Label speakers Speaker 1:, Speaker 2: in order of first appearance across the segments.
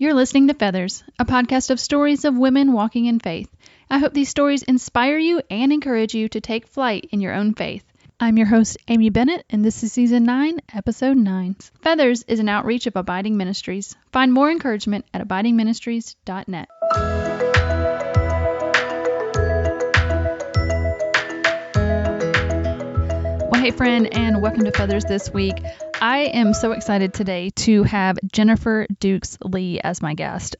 Speaker 1: You're listening to Feathers, a podcast of stories of women walking in faith. I hope these stories inspire you and encourage you to take flight in your own faith. I'm your host, Amy Bennett, and this is Season 9, Episode 9. Feathers is an outreach of Abiding Ministries. Find more encouragement at abidingministries.net. Well, hey friend, and welcome to Feathers this week. I am so excited today to have Jennifer Dukes-Lee as my guest.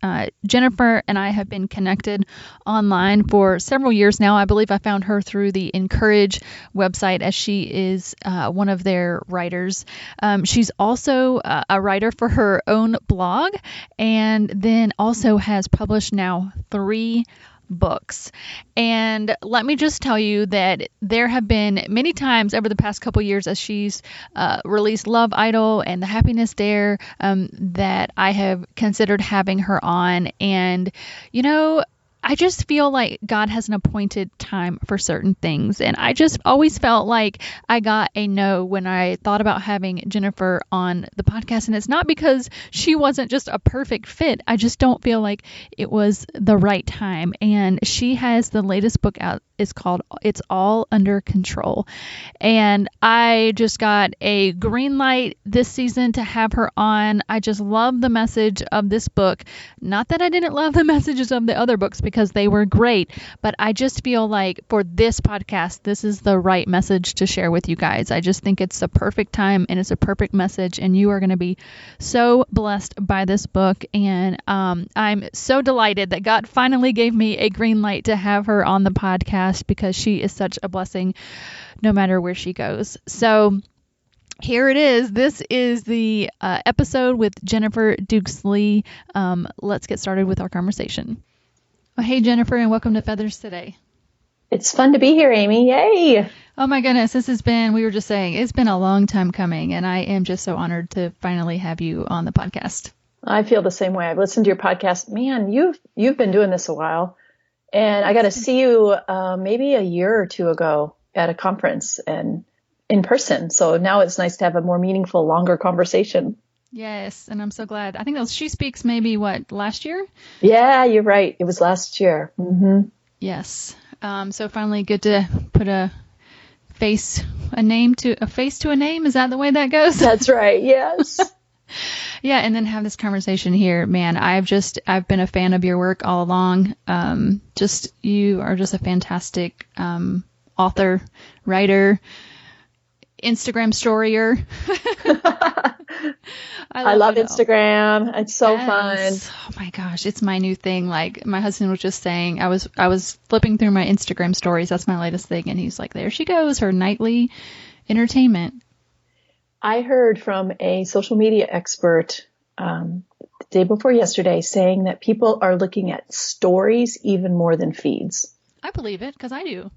Speaker 1: Jennifer and I have been connected online for several years now. I believe I found her through the Encourage website, as she is one of their writers. She's also a writer for her own blog, and then also has published now 3 books. And let me just tell you that there have been many times over the past couple years as she's released Love Idol and The Happiness Dare that I have considered having her on. And, you know, I just feel like God has an appointed time for certain things. And I just always felt like I got a no when I thought about having Jennifer on the podcast. And it's not because she wasn't just a perfect fit. I just don't feel like it was the right time. And she has the latest book out. It's called It's All Under Control. And I just got a green light this season to have her on. I just love the message of this book. Not that I didn't love the messages of the other books, because they were great, but I just feel like for this podcast, this is the right message to share with you guys. I just think it's the perfect time and it's a perfect message, and you are going to be so blessed by this book. And I'm so delighted that God finally gave me a green light to have her on the podcast, because she is such a blessing no matter where she goes. So here it is. This is the episode with Jennifer Dukes-Lee. Let's get started with our conversation. Well, hey, Jennifer, and welcome to Feathers today.
Speaker 2: It's fun to be here, Amy. Yay!
Speaker 1: Oh, my goodness. This has been, we were just saying, it's been a long time coming, and I am just so honored to finally have you on the podcast.
Speaker 2: I feel the same way. I've listened to your podcast. Man, you've been doing this a while. And I got to see you maybe a year or two ago at a conference and in person. So now it's nice to have a more meaningful, longer conversation.
Speaker 1: Yes, and I'm so glad. I think that was She Speaks maybe, last year?
Speaker 2: Yeah, you're right. It was last year. Mm-hmm.
Speaker 1: Yes. So finally good to put a face to a name. Is that the way that goes?
Speaker 2: That's right. Yes.
Speaker 1: Yeah, and then have this conversation here. Man, I've been a fan of your work all along. You are just a fantastic author, writer, Instagram storyer.
Speaker 2: I love Instagram. It's so fun.
Speaker 1: Oh my gosh, it's my new thing. Like my husband was just saying, I was flipping through my Instagram stories. That's my latest thing, and he's like, "There she goes, her nightly entertainment."
Speaker 2: I heard from a social media expert the day before yesterday saying that people are looking at stories even more than feeds.
Speaker 1: I believe it, because I do.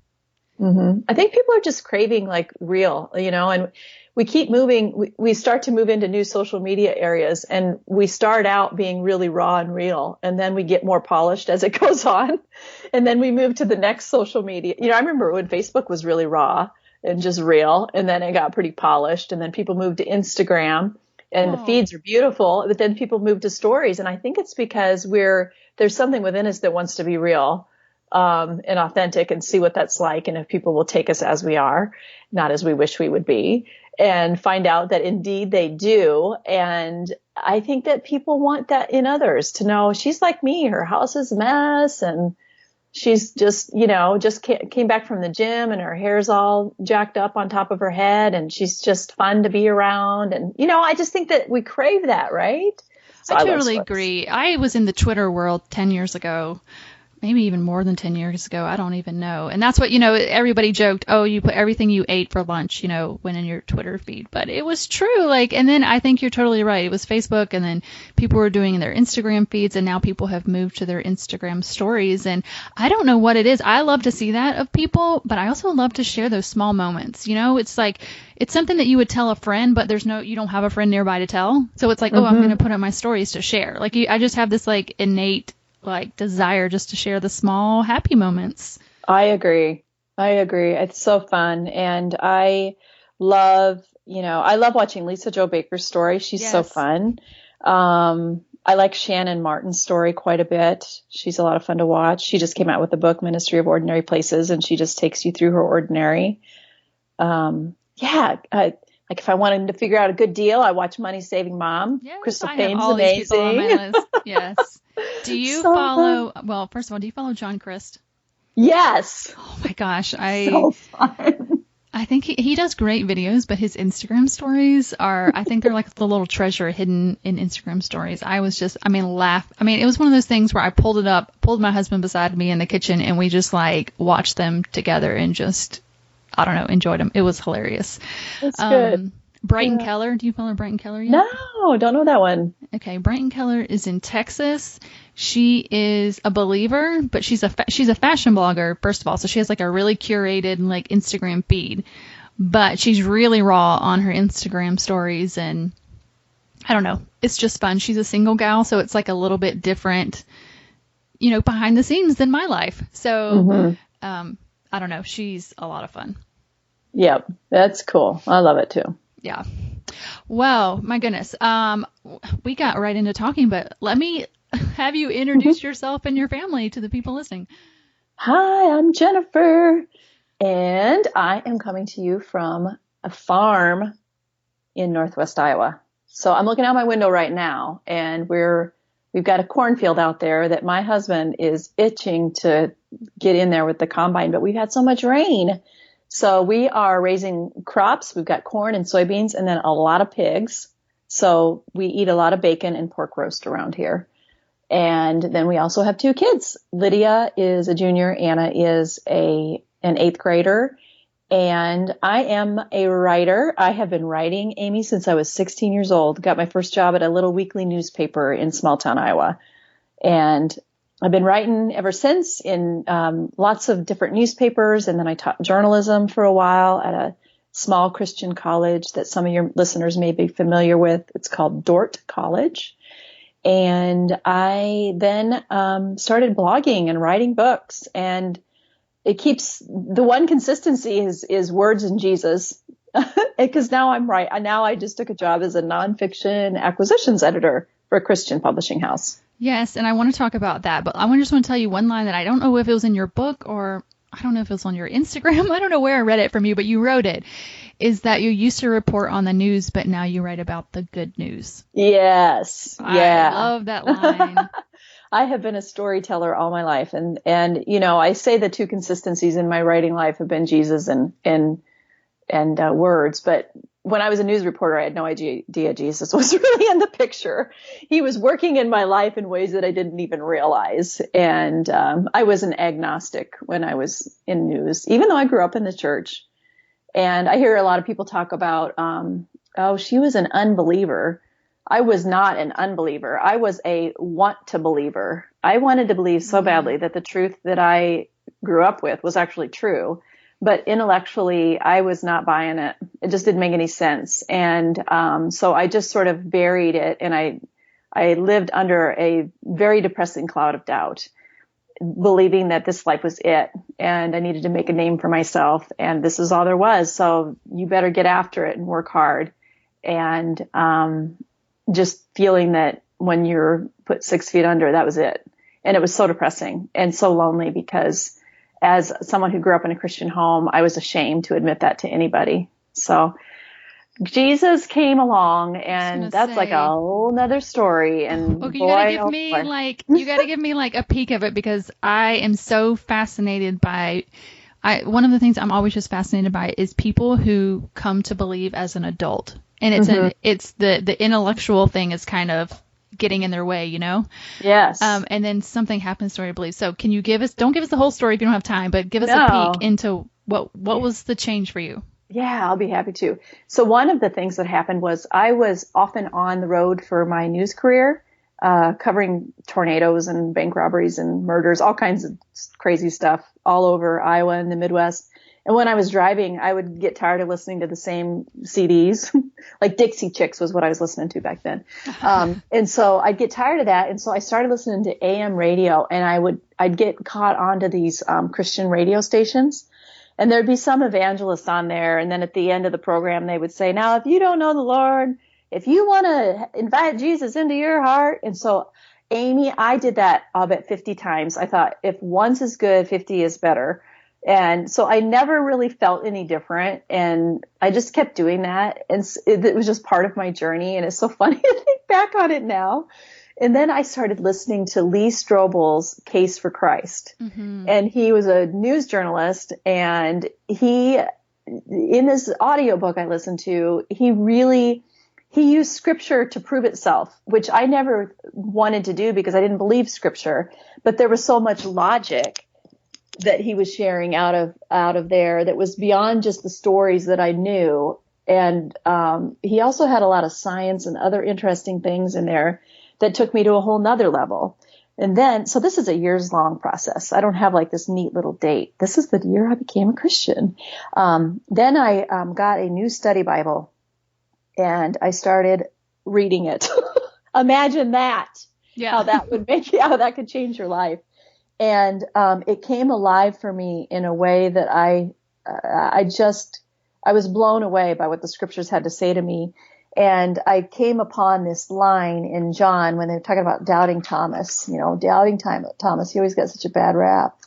Speaker 2: Mm-hmm. I think people are just craving like real, and we keep moving. We start to move into new social media areas, and we start out being really raw and real, and then we get more polished as it goes on. And then we move to the next social media. I remember when Facebook was really raw and just real, and then it got pretty polished, and then people moved to Instagram, and the feeds are beautiful, but then people move to stories. And I think it's because there's something within us that wants to be real and authentic and see what that's like, and if people will take us as we are, not as we wish we would be, and find out that indeed they do. And I think that people want that in others, to know she's like me, her house is a mess, and she's just came back from the gym and her hair's all jacked up on top of her head, and she's just fun to be around. And, I just think that we crave that, right? So
Speaker 1: I totally agree. I was in the Twitter world 10 years ago. Maybe even more than 10 years ago. I don't even know. And that's what, everybody joked, oh, you put everything you ate for lunch, went in your Twitter feed. But it was true. And then I think you're totally right. It was Facebook, and then people were doing their Instagram feeds, and now people have moved to their Instagram stories. And I don't know what it is. I love to see that of people, but I also love to share those small moments. It's like, it's something that you would tell a friend, but you don't have a friend nearby to tell. So it's like, oh, I'm going to put on my stories to share. I just have this innate desire just to share the small happy moments.
Speaker 2: I agree. It's so fun. And I love watching Lisa Jo Baker's story. She's so fun. I like Shannon Martin's story quite a bit. She's a lot of fun to watch. She just came out with the book Ministry of Ordinary Places, and she just takes you through her ordinary. Like if I wanted to figure out a good deal, I watch Money Saving Mom.
Speaker 1: Yes,
Speaker 2: Crystal
Speaker 1: I
Speaker 2: Payne's
Speaker 1: have all
Speaker 2: amazing.
Speaker 1: these people on my list. Yes. Do you follow? Well, first of all, do you follow John Crist?
Speaker 2: Yes.
Speaker 1: Oh my gosh,
Speaker 2: So fun.
Speaker 1: I think he does great videos, but his Instagram stories I think they're like the little treasure hidden in Instagram stories. It was one of those things where I pulled my husband beside me in the kitchen, and we just like watched them together and just, I don't know, enjoyed them. It was hilarious.
Speaker 2: That's good.
Speaker 1: Brighton Keller. Do you follow Brighton Keller yet?
Speaker 2: No, don't know that one.
Speaker 1: Okay, Brighton Keller is in Texas. She is a believer, but she's a fashion blogger, first of all. So she has like a really curated like Instagram feed, but she's really raw on her Instagram stories, and I don't know, it's just fun. She's a single gal, so it's like a little bit different, behind the scenes than my life. So, I don't know, she's a lot of fun.
Speaker 2: Yep, that's cool. I love it too.
Speaker 1: Yeah. Well, my goodness. We got right into talking, but let me have you introduce yourself and your family to the people listening.
Speaker 2: Hi, I'm Jennifer, and I am coming to you from a farm in Northwest Iowa. So I'm looking out my window right now, and we've got a cornfield out there that my husband is itching to get in there with the combine, but we've had so much rain. So we are raising crops. We've got corn and soybeans and then a lot of pigs. So we eat a lot of bacon and pork roast around here. And then we also have 2 kids. Lydia is a junior. Anna is an 8th grader. And I am a writer. I have been writing, Amy, since I was 16 years old. Got my first job at a little weekly newspaper in small town Iowa. And I've been writing ever since in lots of different newspapers, and then I taught journalism for a while at a small Christian college that some of your listeners may be familiar with. It's called Dordt College. And I then started blogging and writing books, and it keeps the one consistency is words and Jesus, because now I'm right. Now I just took a job as a nonfiction acquisitions editor for a Christian publishing house.
Speaker 1: Yes, and I want to talk about that, but I just want to tell you one line that I don't know if it was in your book or I don't know if it was on your Instagram. I don't know where I read it from you, but you wrote it, is that you used to report on the news, but now you write about the good news.
Speaker 2: Yes. Yeah.
Speaker 1: I love that line.
Speaker 2: I have been a storyteller all my life. And I say the 2 consistencies in my writing life have been Jesus and words, but when I was a news reporter, I had no idea Jesus was really in the picture. He was working in my life in ways that I didn't even realize. And I was an agnostic when I was in news, even though I grew up in the church. And I hear a lot of people talk about, she was an unbeliever. I was not an unbeliever. I was a want to believer. I wanted to believe so badly that the truth that I grew up with was actually true. But intellectually, I was not buying it. It just didn't make any sense. And so I just sort of buried it, and I lived under a very depressing cloud of doubt, believing that this life was it, and I needed to make a name for myself, and this is all there was. So you better get after it and work hard. And just feeling that when you're put 6 feet under, that was it. And it was so depressing and so lonely, because as someone who grew up in a Christian home, I was ashamed to admit that to anybody. So Jesus came along, and that's like a whole nother story. And
Speaker 1: you gotta give me like a peek of it, because I am so fascinated by. One of the things I'm always just fascinated by is people who come to believe as an adult, and it's the intellectual thing is kind of getting in their way, Yes. And then something happens to where you believe. So can you don't give us the whole story if you don't have time, but give us a peek into what was the change for you?
Speaker 2: Yeah, I'll be happy to. So one of the things that happened was I was often on the road for my news career, covering tornadoes and bank robberies and murders, all kinds of crazy stuff all over Iowa and the Midwest. And when I was driving, I would get tired of listening to the same CDs, like Dixie Chicks was what I was listening to back then. And so I'd get tired of that. And so I started listening to AM radio, and I'd get caught onto these Christian radio stations. And there'd be some evangelists on there. And then at the end of the program, they would say, now, if you don't know the Lord, if you want to invite Jesus into your heart. And so, Amy, I did that, I'll bet 50 times. I thought if once is good, 50 is better. And so I never really felt any different. And I just kept doing that. And it was just part of my journey. And it's so funny to think back on it now. And then I started listening to Lee Strobel's Case for Christ. Mm-hmm. And he was a news journalist. And in this audiobook I listened to, he used scripture to prove itself, which I never wanted to do because I didn't believe scripture. But there was so much logic that he was sharing out of there that was beyond just the stories that I knew. And he also had a lot of science and other interesting things in there that took me to a whole nother level. And then, so this is a years long process. I don't have like this neat little date. This is the year I became a Christian. Then I got a new study Bible and I started reading it. Imagine that. Yeah. How that could change your life. And it came alive for me in a way that I was blown away by what the scriptures had to say to me. And I came upon this line in John when they were talking about doubting Thomas, doubting Thomas. He always got such a bad rap.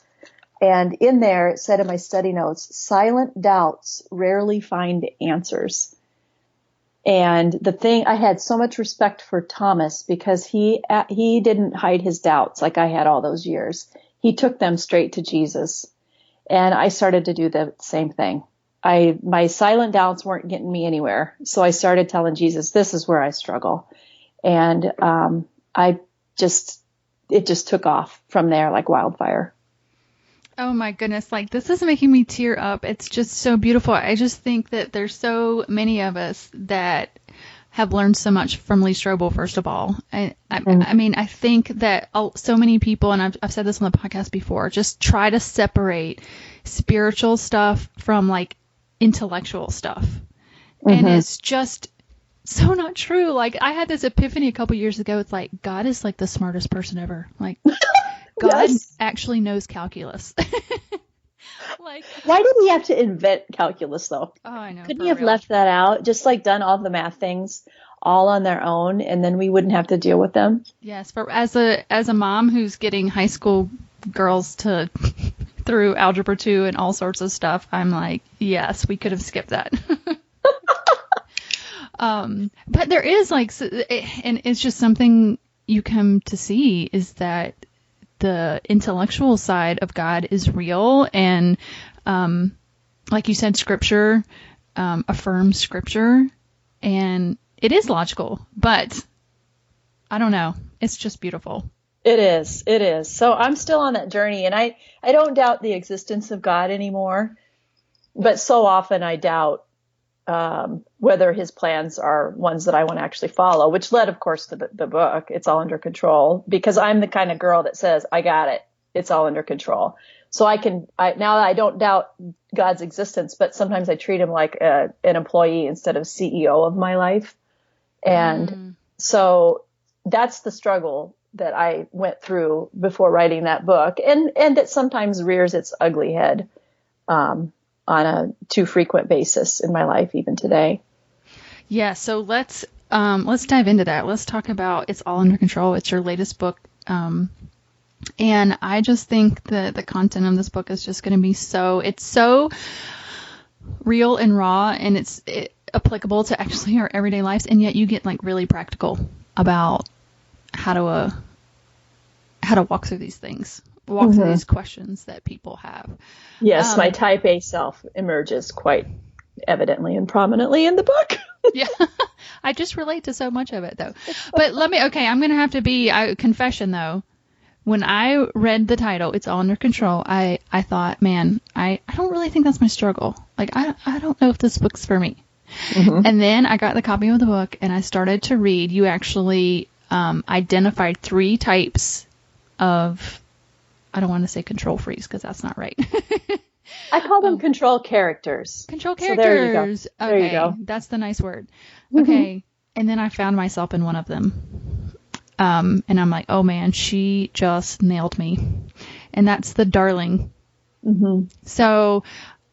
Speaker 2: And in there, it said in my study notes, silent doubts rarely find answers. And I had so much respect for Thomas because he didn't hide his doubts like I had all those years. He took them straight to Jesus. And I started to do the same thing. My silent doubts weren't getting me anywhere. So I started telling Jesus, this is where I struggle. And it just took off from there like wildfire.
Speaker 1: Oh my goodness. Like, this is making me tear up. It's just so beautiful. I just think that there's so many of us that have learned so much from Lee Strobel, first of all. I mean, I think that so many people, and I've said this on the podcast before, just try to separate spiritual stuff from like intellectual stuff. Mm-hmm. And it's just so not true. Like, I had this epiphany a couple years ago. It's like, God is like the smartest person ever. Like, God actually knows calculus. Like,
Speaker 2: why did he have to invent calculus though?
Speaker 1: Oh, I know.
Speaker 2: Couldn't he have left that out? Just like done all the math things all on their own, and then we wouldn't have to deal with them.
Speaker 1: Yes, for as a mom who's getting high school girls to through Algebra 2 and all sorts of stuff, I'm like, yes, we could have skipped that. But there is like, and it's just something you come to see is that the intellectual side of God is real. And, like you said, scripture, affirms scripture, and it is logical, but I don't know. It's just beautiful.
Speaker 2: It is. So I'm still on that journey, and I don't doubt the existence of God anymore, but so often I doubt whether his plans are ones that I want to actually follow, which led, of course, to the book, It's All Under Control, because I'm the kind of girl that says, I got it. It's all under control. So now I don't doubt God's existence, but sometimes I treat him like an employee instead of CEO of my life. And so that's the struggle that I went through before writing that book, and that sometimes rears its ugly head on a too frequent basis in my life, even today.
Speaker 1: Yeah, so let's dive into that. Let's talk about It's All Under Control. It's your latest book, and I just think that the content of this book is just going to be it's so real and raw, and it's applicable to actually our everyday lives, and yet you get like really practical about how to walk through these things, through these questions that people have.
Speaker 2: Yes, my type A self emerges quite evidently and prominently in the book.
Speaker 1: Yeah, I just relate to so much of it though. But I'm going to have to be confession though. When I read the title, It's All Under Control, I thought, man, I don't really think that's my struggle. Like, I don't know if this book's for me. Mm-hmm. And then I got the copy of the book and I started to read. You actually identified 3 types of, I don't want to say control freaks because that's not right.
Speaker 2: I call them control characters.
Speaker 1: Control characters.
Speaker 2: So there you go.
Speaker 1: That's the nice word. Mm-hmm. Okay. And then I found myself in one of them. And I'm like, oh man, she just nailed me. And that's the darling. Mm-hmm. So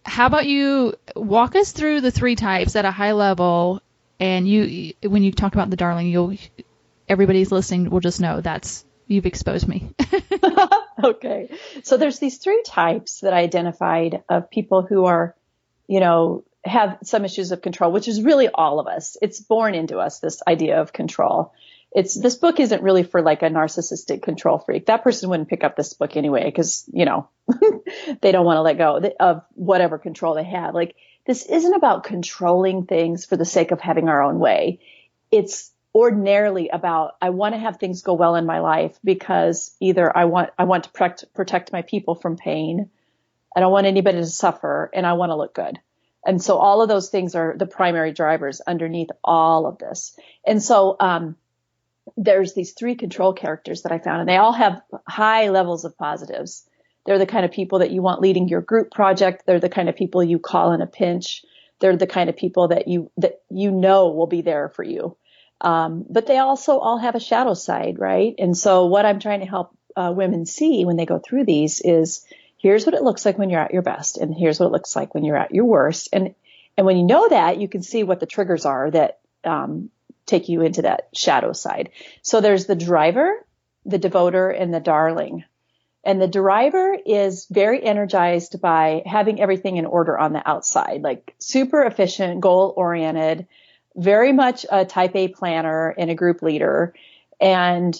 Speaker 1: how about you walk us through the 3 types at a high level And when you talk about the darling, everybody's listening will just know you've exposed me.
Speaker 2: Okay. So there's these 3 types that I identified of people who are, have some issues of control, which is really all of us. It's born into us, this idea of control. This book isn't really for like a narcissistic control freak. That person wouldn't pick up this book anyway, because, they don't want to let go of whatever control they have. Like, this isn't about controlling things for the sake of having our own way. It's ordinarily about, I want to have things go well in my life because either I want to protect my people from pain. I don't want anybody to suffer, and I want to look good. And so all of those things are the primary drivers underneath all of this. And so, there's these 3 control characters that I found, and they all have high levels of positives. They're the kind of people that you want leading your group project. They're the kind of people you call in a pinch. They're the kind of people that will be there for you. But they also all have a shadow side, right? And so what I'm trying to help women see when they go through these is, here's what it looks like when you're at your best, and here's what it looks like when you're at your worst. And when you know that, you can see what the triggers are that take you into that shadow side. So there's the driver, the devoter, and the darling. And the driver is very energized by having everything in order on the outside, like super efficient, goal-oriented, very much a type A planner and a group leader. And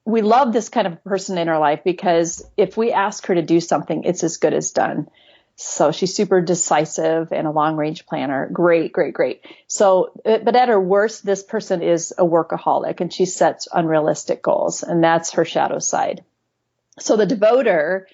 Speaker 2: we love this kind of person in our life because if we ask her to do something, it's as good as done. So she's super decisive and a long-range planner. Great, great, great. So, but at her worst, this person is a workaholic, and she sets unrealistic goals, and that's her shadow side. So the devoter,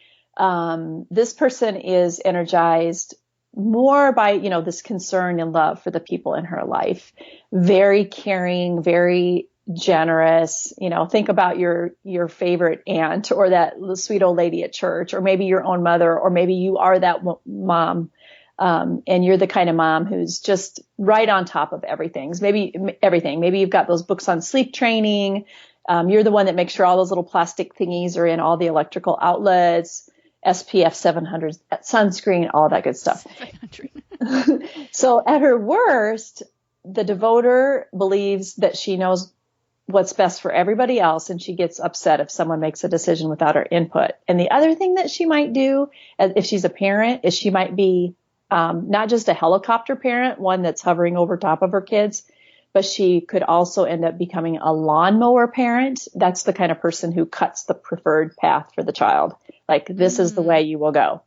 Speaker 2: this person is energized more by, this concern and love for the people in her life. Very caring, very generous. Think about your favorite aunt, or that sweet old lady at church, or maybe your own mother, or maybe you are that mom. And you're the kind of mom who's just right on top of everything. Maybe everything. Maybe you've got those books on sleep training. You're the one that makes sure all those little plastic thingies are in all the electrical outlets, SPF 700 sunscreen, all that good stuff. So at her worst, the devoter believes that she knows what's best for everybody else, and she gets upset if someone makes a decision without her input. And the other thing that she might do, if she's a parent, is she might be not just a helicopter parent, one that's hovering over top of her kids, but she could also end up becoming a lawnmower parent. That's the kind of person who cuts the preferred path for the child. Like, this is the way you will go.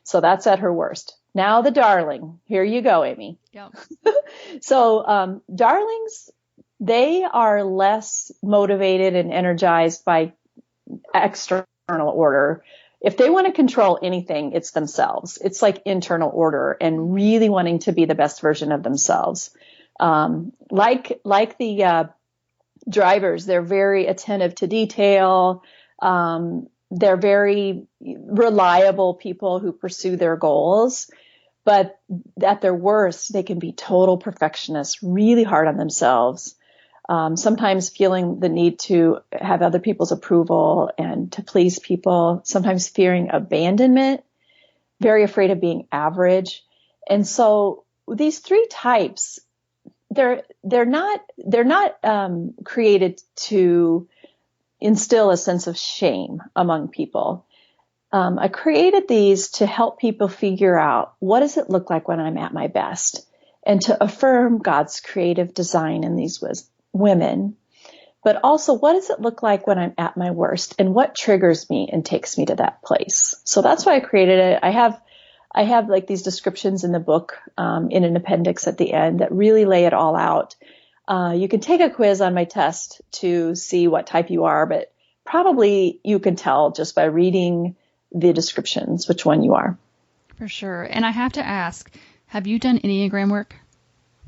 Speaker 2: So that's at her worst. Now the darling. Here you go, Amy.
Speaker 1: Yep.
Speaker 2: So darlings, they are less motivated and energized by external order. If they want to control anything, it's themselves. It's like internal order and really wanting to be the best version of themselves. Like the drivers, they're very attentive to detail. They're very reliable people who pursue their goals. But at their worst, they can be total perfectionists, really hard on themselves. Sometimes feeling the need to have other people's approval and to please people, sometimes fearing abandonment, very afraid of being average. And so these 3 types, they're not created to instill a sense of shame among people. I created these to help people figure out, what does it look like when I'm at my best, and to affirm God's creative design in these women, but also, what does it look like when I'm at my worst, and what triggers me and takes me to that place? So that's why I created it. I have like these descriptions in the book, in an appendix at the end, that really lay it all out. You can take a quiz on my test to see what type you are, but probably you can tell just by reading the descriptions which one you are.
Speaker 1: For sure. And I have to ask, have you done Enneagram work?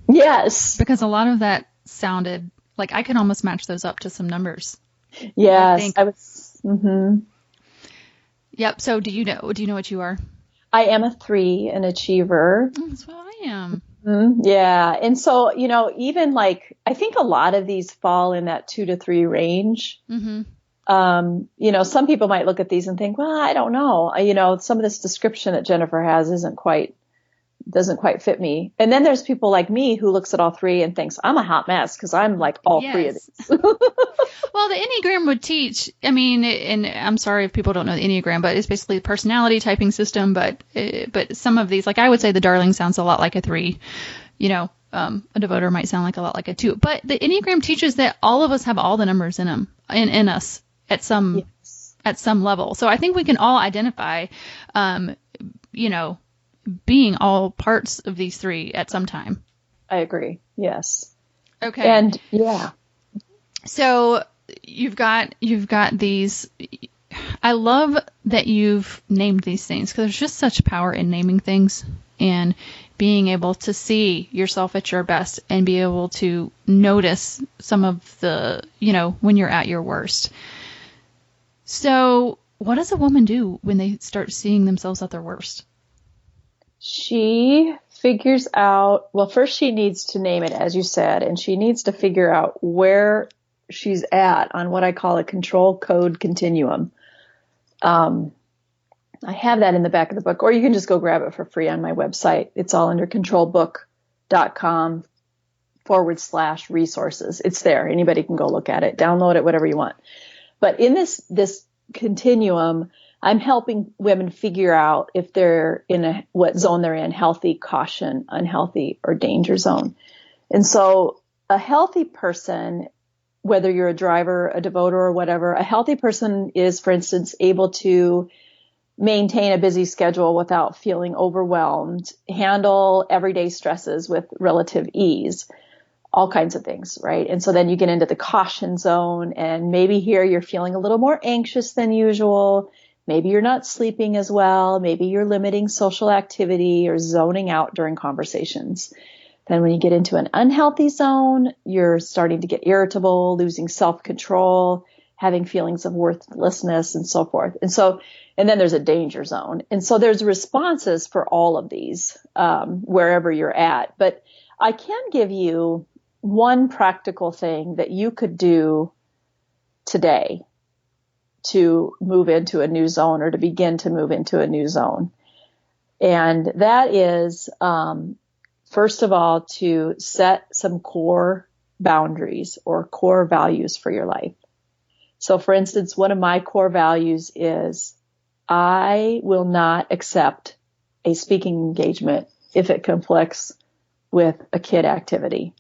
Speaker 2: Yes.
Speaker 1: Because a lot of that sounded like I could almost match those up to some numbers.
Speaker 2: Yes. I was. Mm-hmm.
Speaker 1: Yep. So do you know what you are?
Speaker 2: I am a 3, an achiever.
Speaker 1: That's what I am.
Speaker 2: Mm-hmm. Yeah. And so, even like, I think a lot of these fall in that 2 to 3 range. Mm-hmm. Some people might look at these and think, well, I don't know. Some of this description that Jennifer has isn't quite doesn't quite fit me. And then there's people like me who looks at all three and thinks I'm a hot mess because I'm like all three of these.
Speaker 1: Well, the Enneagram would teach, I mean, and I'm sorry if people don't know the Enneagram, but it's basically a personality typing system. But some of these, like I would say the Darling sounds a lot like a 3, a Devoter might sound like a lot like a 2. But the Enneagram teaches that all of us have all the numbers in them, in us at some level. So I think we can all identify, being all parts of these 3 at some time.
Speaker 2: I agree. Yes.
Speaker 1: Okay.
Speaker 2: And yeah.
Speaker 1: So you've got these. I love that you've named these things because there's just such power in naming things and being able to see yourself at your best and be able to notice some of the, when you're at your worst. So what does a woman do when they start seeing themselves at their worst?
Speaker 2: She figures out, well, first she needs to name it, as you said, and she needs to figure out where she's at on what I call a control code continuum. I have that in the back of the book, or you can just go grab it for free on my website. It's all under controlbook.com/resources. It's there. Anybody can go look at it, download it, whatever you want. But in this continuum, I'm helping women figure out if they're in what zone they're in: healthy, caution, unhealthy, or danger zone. And so a healthy person, whether you're a driver, a devoter, or whatever, a healthy person is, for instance, able to maintain a busy schedule without feeling overwhelmed, handle everyday stresses with relative ease, all kinds of things, right? And so then you get into the caution zone, and maybe here you're feeling a little more anxious than usual. Maybe you're not sleeping as well. Maybe you're limiting social activity or zoning out during conversations. Then when you get into an unhealthy zone, you're starting to get irritable, losing self-control, having feelings of worthlessness, and so forth. And then there's a danger zone. And so there's responses for all of these, wherever you're at. But I can give you one practical thing that you could do today to move into a new zone, or to begin to move into a new zone. And that is, first of all, to set some core boundaries or core values for your life. So for instance, one of my core values is I will not accept a speaking engagement if it conflicts with a kid activity.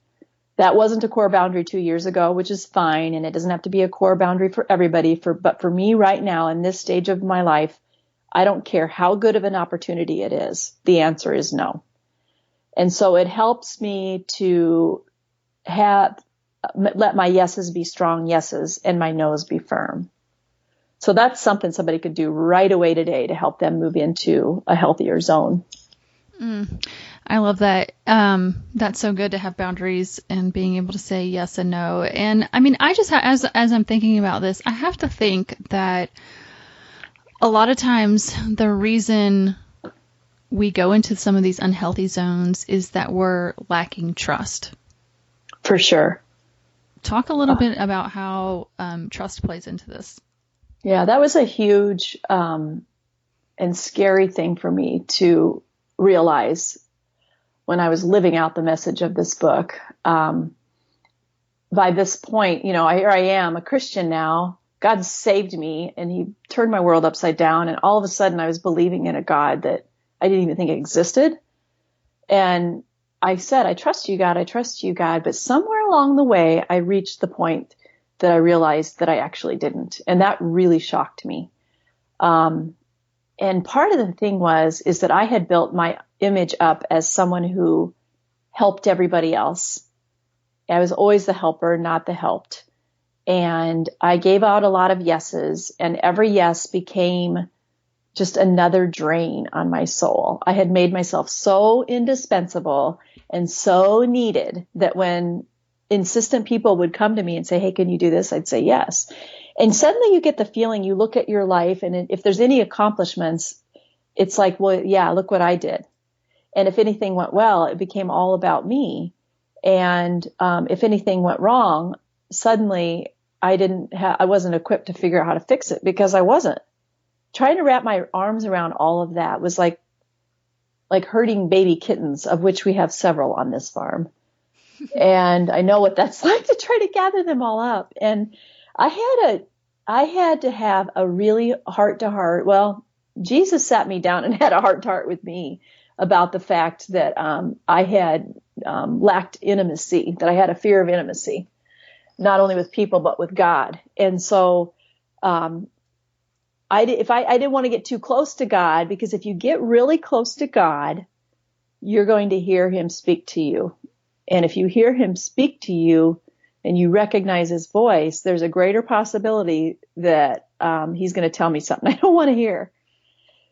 Speaker 2: That wasn't a core boundary 2 years ago, which is fine. And it doesn't have to be a core boundary for everybody. But for me right now, in this stage of my life, I don't care how good of an opportunity it is. The answer is no. And so it helps me to let my yeses be strong yeses and my nos be firm. So that's something somebody could do right away today to help them move into a healthier zone.
Speaker 1: I love that. That's so good to have boundaries and being able to say yes and no. And I mean, I just, as I'm thinking about this, I have to think that a lot of times the reason we go into some of these unhealthy zones is that we're lacking trust.
Speaker 2: For sure.
Speaker 1: Talk a little bit about how trust plays into this.
Speaker 2: Yeah, that was a huge and scary thing for me to realize when I was living out the message of this book. By this point, here I am, a Christian now. God saved me, and he turned my world upside down. And all of a sudden I was believing in a God that I didn't even think existed. And I said, I trust you, God. I trust you, God. But somewhere along the way, I reached the point that I realized that I actually didn't. And that really shocked me. And part of the thing is that I had built my image up as someone who helped everybody else. I was always the helper, not the helped. And I gave out a lot of yeses, and every yes became just another drain on my soul. I had made myself so indispensable and so needed that when insistent people would come to me and say, hey, can you do this? I'd say yes. And suddenly you get the feeling, you look at your life, and if there's any accomplishments, it's like, well, yeah, look what I did. And if anything went well, it became all about me. And if anything went wrong, suddenly I wasn't equipped to figure out how to fix it, because I wasn't. Trying to wrap my arms around all of that was like like herding baby kittens, of which we have several on this farm. And I know what that's like to try to gather them all up. And I had to have a really heart-to-heart. Well, Jesus sat me down and had a heart-to-heart with me about the fact that I had lacked intimacy, that I had a fear of intimacy, not only with people but with God. And so I didn't want to get too close to God, because if you get really close to God, you're going to hear him speak to you. And if you hear him speak to you and you recognize his voice, there's a greater possibility that he's going to tell me something I don't want to hear.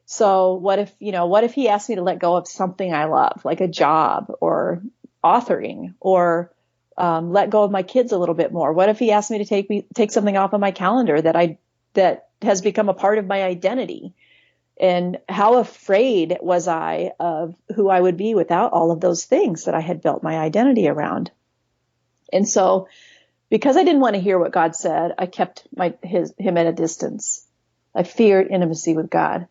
Speaker 2: So what if he asked me to let go of something I love, like a job or authoring, or let go of my kids a little bit more? What if he asked me to take something off of my calendar that has become a part of my identity? And how afraid was I of who I would be without all of those things that I had built my identity around? And so, because I didn't want to hear what God said, I kept him at a distance. I feared intimacy with God.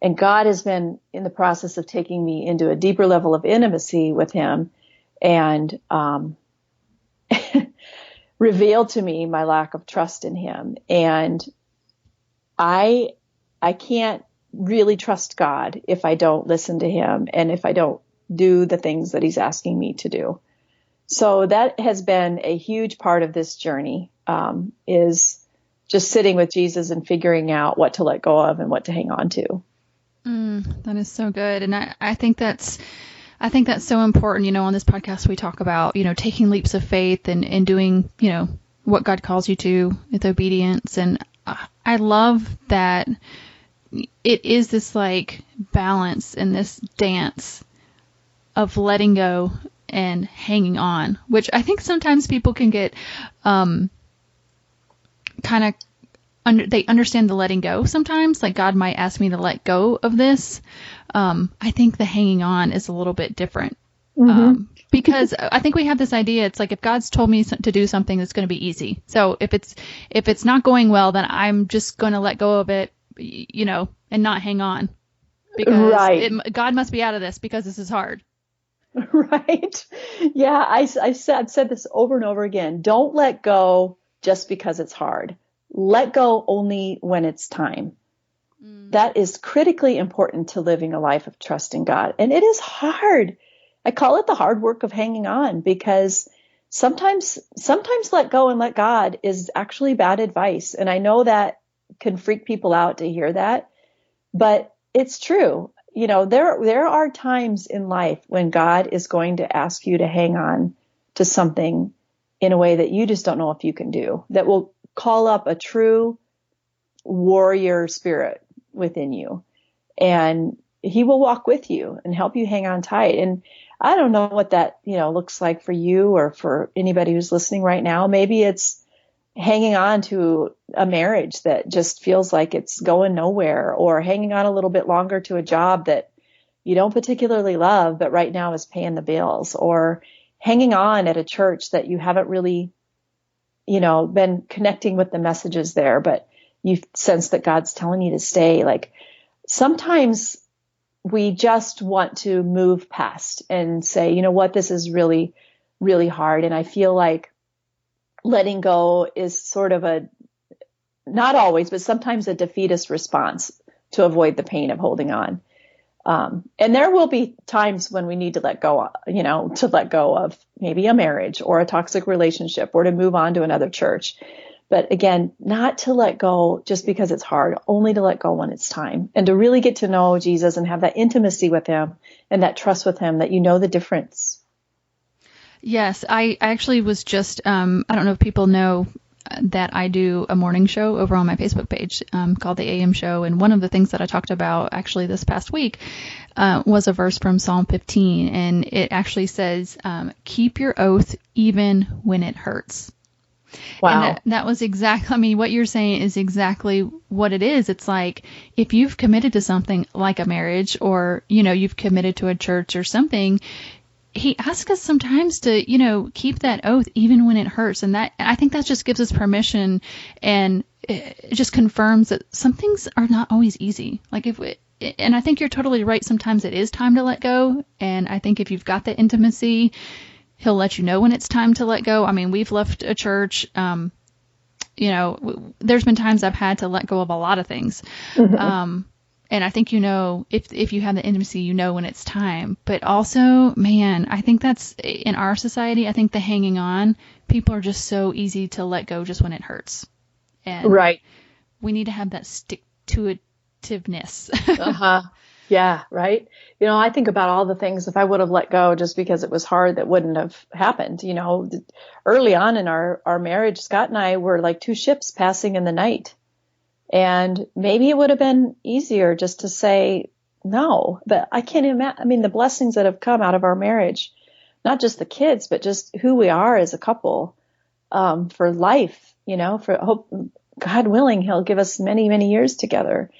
Speaker 2: And God has been in the process of taking me into a deeper level of intimacy with him, and revealed to me my lack of trust in him. And I can't really trust God if I don't listen to him and if I don't do the things that he's asking me to do. So that has been a huge part of this journey, is just sitting with Jesus and figuring out what to let go of and what to hang on to.
Speaker 1: That is so good. And I think that's so important. On this podcast, we talk about, taking leaps of faith and doing, what God calls you to with obedience. And I love that it is this like balance and this dance of letting go and hanging on, which I think sometimes people can get they understand the letting go sometimes, like God might ask me to let go of this. I think the hanging on is a little bit different. Because I think we have this idea, it's like if God's told me to do something, it's going to be easy. So if it's not going well, then I'm just going to let go of it, and not hang on, because God must be out of this because this is hard.
Speaker 2: Right. Yeah. I've said this over and over again. Don't let go just because it's hard. Let go only when it's time. That is critically important to living a life of trust in God. And it is hard. I call it the hard work of hanging on, because sometimes let go and let God is actually bad advice. And I know that can freak people out to hear that, but it's true. There are times in life when God is going to ask you to hang on to something in a way that you just don't know if you can do, that will call up a true warrior spirit within you. And he will walk with you and help you hang on tight. And I don't know what that, looks like for you or for anybody who's listening right now. Maybe it's hanging on to a marriage that just feels like it's going nowhere, or hanging on a little bit longer to a job that you don't particularly love, but right now is paying the bills, or hanging on at a church that you haven't really, been connecting with the messages there, but you sense that God's telling you to stay. Like, sometimes we just want to move past and say, you know what, this is really, really hard. And I feel like letting go is sort of not always, but sometimes a defeatist response to avoid the pain of holding on. And there will be times when we need to let go, to let go of maybe a marriage or a toxic relationship, or to move on to another church. But again, not to let go just because it's hard, only to let go when it's time, and to really get to know Jesus and have that intimacy with him and that trust with him, that you know the difference.
Speaker 1: Yes, I actually was just, I don't know if people know that I do a morning show over on my Facebook page called the AM Show. And one of the things that I talked about actually this past week was a verse from Psalm 15. And it actually says, keep your oath even when it hurts. Wow. And that was exactly, what you're saying is exactly what it is. It's like, if you've committed to something like a marriage, or, you've committed to a church or something, he asks us sometimes to, keep that oath even when it hurts. And I think that just gives us permission, and it just confirms that some things are not always easy. Like and I think you're totally right. Sometimes it is time to let go. And I think if you've got the intimacy, he'll let you know when it's time to let go. I mean, we've left a church, there's been times I've had to let go of a lot of things. Mm-hmm. And I think, if you have the intimacy, when it's time. But also, man, I think that's in our society. I think the hanging on, people are just so easy to let go just when it hurts. And
Speaker 2: right.
Speaker 1: We need to have that stick-to-itiveness.
Speaker 2: Uh-huh. Yeah, right. I think about all the things, if I would have let go just because it was hard, that wouldn't have happened. Early on in our marriage, Scott and I were like two ships passing in the night. And maybe it would have been easier just to say no. But I can't imagine, the blessings that have come out of our marriage, not just the kids, but just who we are as a couple, for life, for hope, God willing, he'll give us many, many years together.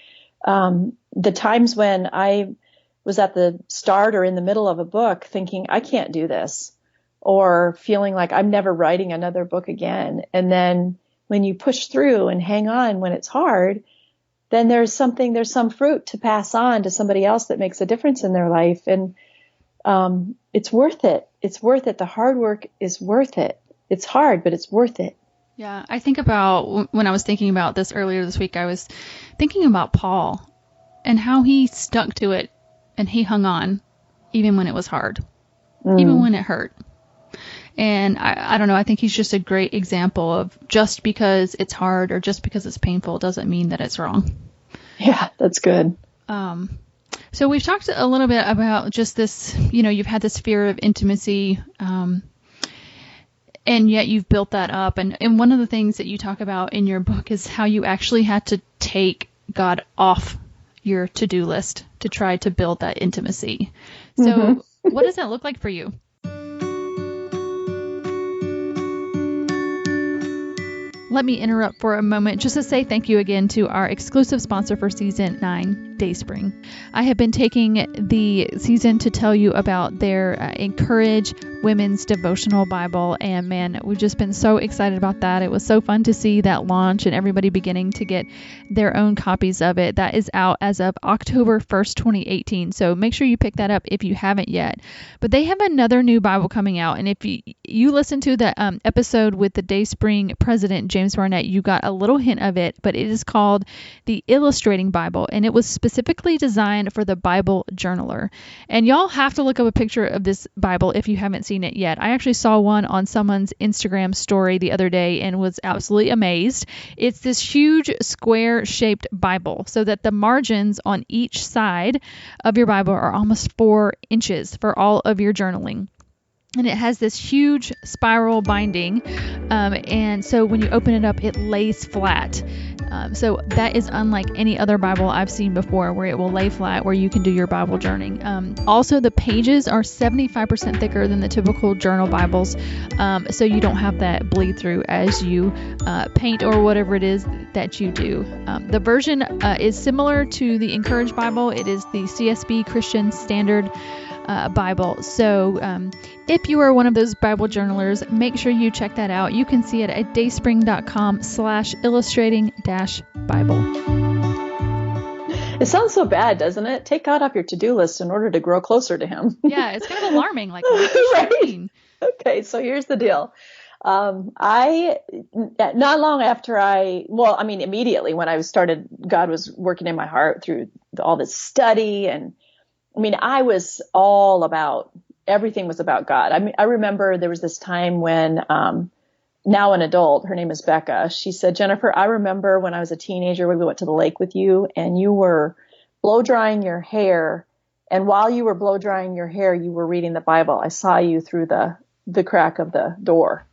Speaker 2: The times when I was at the start or in the middle of a book thinking, I can't do this, or feeling like I'm never writing another book again. And then when you push through and hang on when it's hard, then there's some fruit to pass on to somebody else that makes a difference in their life. And it's worth it. It's worth it. The hard work is worth it. It's hard, but it's worth it.
Speaker 1: Yeah, I think about when I was thinking about this earlier this week, I was thinking about Paul and how he stuck to it and he hung on even when it was hard, even when it hurt. And I don't know, I think he's just a great example of just because it's hard or just because it's painful doesn't mean that it's wrong.
Speaker 2: Yeah, that's good.
Speaker 1: So we've talked a little bit about just this, you've had this fear of intimacy, and yet you've built that up. And one of the things that you talk about in your book is how you actually had to take God your to-do list to try to build that intimacy. So what does that look like for you? Let me interrupt for a moment just to say thank you again to our exclusive sponsor for Season 9, Dayspring. I have been taking the season to tell you about their Encourage Women's Devotional Bible, and man, we've just been so excited about that. It was so fun to see that launch and everybody beginning to get their own copies of it. That is out as of October 1st, 2018, so make sure you pick that up if you haven't yet. But they have another new Bible coming out, and if you listen to the episode with the Dayspring president, James Barnett, you got a little hint of it, but it is called the Illustrating Bible, and it was specifically designed for the Bible journaler. And y'all have to look up a picture of this Bible if you haven't seen it yet. I actually saw one on someone's Instagram story the other day and was absolutely amazed. It's this huge square-shaped Bible, so that the margins on each side of your Bible are almost 4 inches for all of your journaling. And it has this huge spiral binding, and so when you open it up, it lays flat. So that is unlike any other Bible I've seen before, where it will lay flat, where you can do your Bible journaling. Also, the pages are 75% thicker than the typical journal Bibles, so you don't have that bleed through as you paint or whatever it is that you do. The version is similar to the Encourage Bible. It is the CSB Christian Standard Bible. So if you are one of those Bible journalers, make sure you check that out. You can see it at dayspring.com/illustrating-Bible.
Speaker 2: It sounds so bad, doesn't it? Take God off your to-do list in order to grow closer to him.
Speaker 1: Yeah, it's kind of alarming. Like, what does that mean?
Speaker 2: Okay, so here's the deal. I, not long after immediately when I started, God was working in my heart through all this study. And I was all about, everything was about God. I remember there was this time when, now an adult, her name is Becca. She said, Jennifer, I remember when I was a teenager, we went to the lake with you and you were blow drying your hair. And while you were blow drying your hair, you were reading the Bible. I saw you through the crack of the door.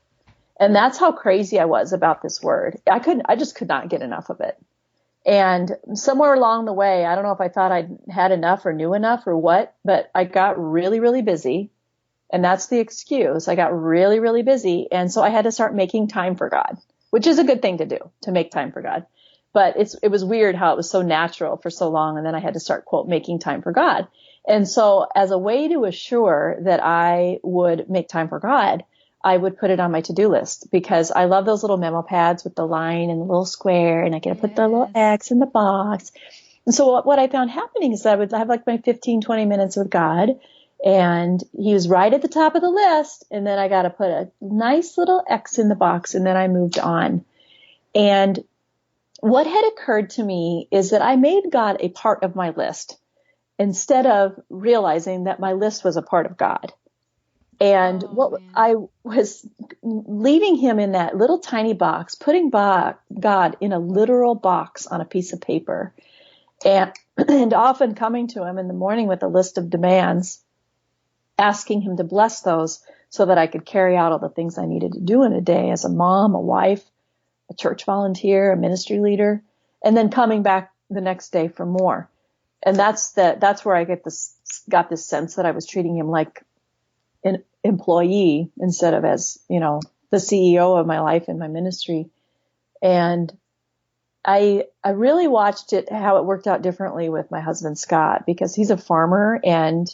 Speaker 2: And that's how crazy I was about this word. I just could not get enough of it. And somewhere along the way, I don't know if I thought I'd had enough or knew enough or what, but I got really, really busy. And that's the excuse. I got really, really busy. And so I had to start making time for God, which is a good thing to do, to make time for God. But it was weird how it was so natural for so long. And then I had to start, quote, making time for God. And so as a way to assure that I would make time for God, I would put it on my to-do list, because I love those little memo pads with the line and the little square, and I get to put the little X in the box. And so what I found happening is that I would have like my 15, 20 minutes with God, and he was right at the top of the list. And then I got to put a nice little X in the box, and then I moved on. And what had occurred to me is that I made God a part of my list instead of realizing that my list was a part of God. And I was leaving him in that little tiny box, putting God in a literal box on a piece of paper, and often coming to him in the morning with a list of demands, asking him to bless those so that I could carry out all the things I needed to do in a day as a mom, a wife, a church volunteer, a ministry leader, and then coming back the next day for more. And that's where I got this sense that I was treating him like an employee instead of as, the CEO of my life and my ministry. And I really watched how it worked out differently with my husband, Scott, because he's a farmer, and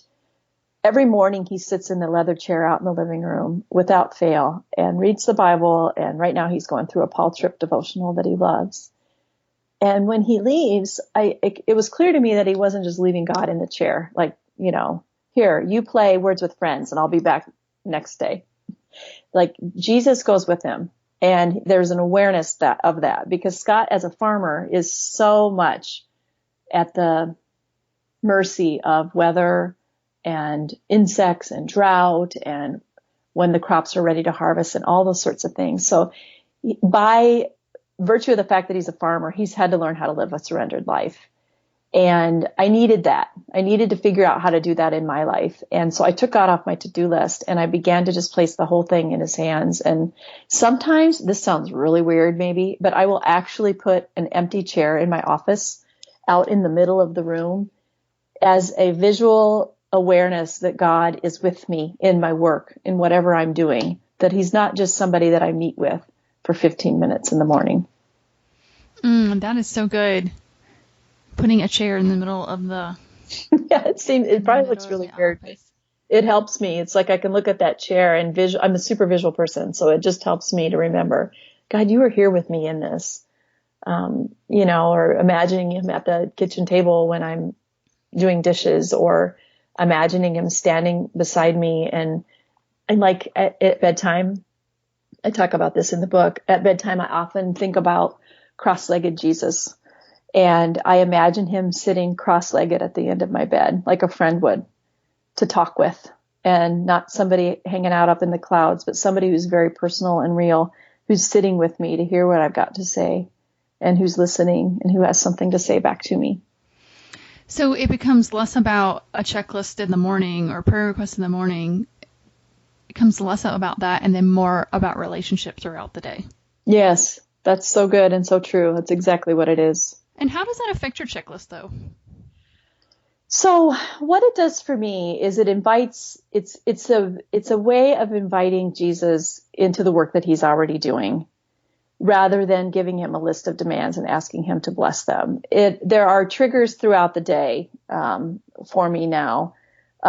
Speaker 2: every morning he sits in the leather chair out in the living room without fail and reads the Bible. And right now he's going through a Paul Tripp devotional that he loves. And when he leaves, it was clear to me that he wasn't just leaving God in the chair, like, here, you play Words with Friends and I'll be back next day. Like, Jesus goes with him. And there's an awareness of that, because Scott, as a farmer, is so much at the mercy of weather and insects and drought and when the crops are ready to harvest and all those sorts of things. So by virtue of the fact that he's a farmer, he's had to learn how to live a surrendered life. And I needed that. I needed to figure out how to do that in my life. And so I took God off my to-do list and I began to just place the whole thing in his hands. And sometimes, this sounds really weird maybe, but I will actually put an empty chair in my office out in the middle of the room as a visual awareness that God is with me in my work, in whatever I'm doing, that he's not just somebody that I meet with for 15 minutes in the morning.
Speaker 1: That is so good. Putting a chair in the middle of the...
Speaker 2: Yeah, it probably looks really weird. It helps me. It's like I can look at that chair and I'm a super visual person, so it just helps me to remember, God, you were here with me in this. Or imagining him at the kitchen table when I'm doing dishes, or imagining him standing beside me. And like at bedtime, I talk about this in the book. At bedtime, I often think about cross-legged Jesus. And I imagine him sitting cross-legged at the end of my bed, like a friend would, to talk with, and not somebody hanging out up in the clouds, but somebody who's very personal and real, who's sitting with me to hear what I've got to say, and who's listening and who has something to say back to me.
Speaker 1: So it becomes less about a checklist in the morning or prayer requests in the morning. It becomes less about that and then more about relationships throughout the day. Yes,
Speaker 2: that's so good and so true. That's exactly what it is.
Speaker 1: And how does that affect your checklist, though?
Speaker 2: So what it does for me is it invites, it's a way of inviting Jesus into the work that he's already doing, rather than giving him a list of demands and asking him to bless them. There are triggers throughout the day for me now.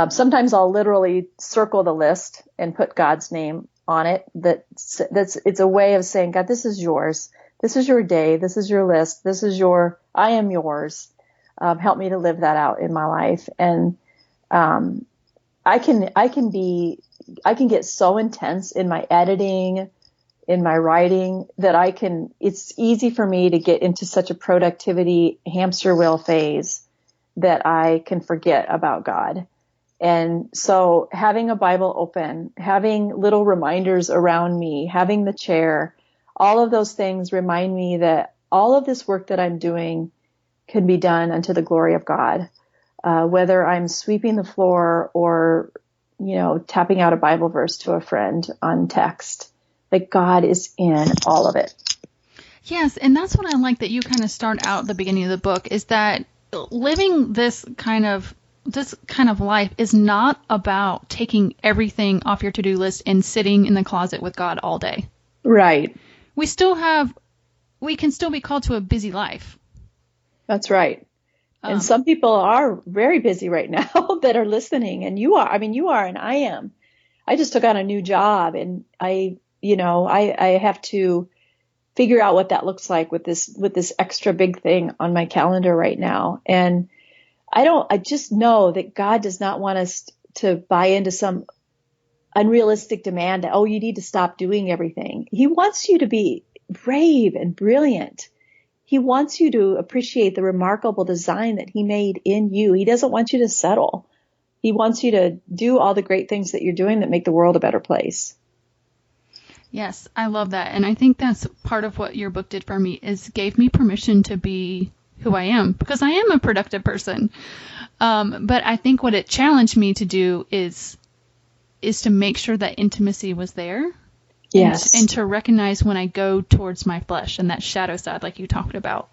Speaker 2: Sometimes I'll literally circle the list and put God's name on it. It's a way of saying, God, this is yours. This is your day. This is your list. I am yours. Help me to live that out in my life. And I can get so intense in my editing, in my writing, that it's easy for me to get into such a productivity hamster wheel phase that I can forget about God. And so having a Bible open, having little reminders around me, having the chair, all of those things remind me that all of this work that I'm doing can be done unto the glory of God. Whether I'm sweeping the floor or, tapping out a Bible verse to a friend on text, like God is in all of it.
Speaker 1: Yes. And that's what I like that you kind of start out at the beginning of the book, is that living this kind of life is not about taking everything off your to-do list and sitting in the closet with God all day.
Speaker 2: Right.
Speaker 1: We can still be called to a busy life.
Speaker 2: That's right. And some people are very busy right now that are listening, and you are, and I am. I just took on a new job, and I have to figure out what that looks like with this extra big thing on my calendar right now. And I just know that God does not want us to buy into some unrealistic demand that, oh, you need to stop doing everything. He wants you to be brave and brilliant. He wants you to appreciate the remarkable design that he made in you. He doesn't want you to settle. He wants you to do all the great things that you're doing that make the world a better place.
Speaker 1: Yes, I love that. And I think that's part of what your book did for me, is gave me permission to be who I am, because I am a productive person. But I think what it challenged me to do is to make sure that intimacy was there.
Speaker 2: Yes.
Speaker 1: And to recognize when I go towards my flesh and that shadow side, like you talked about.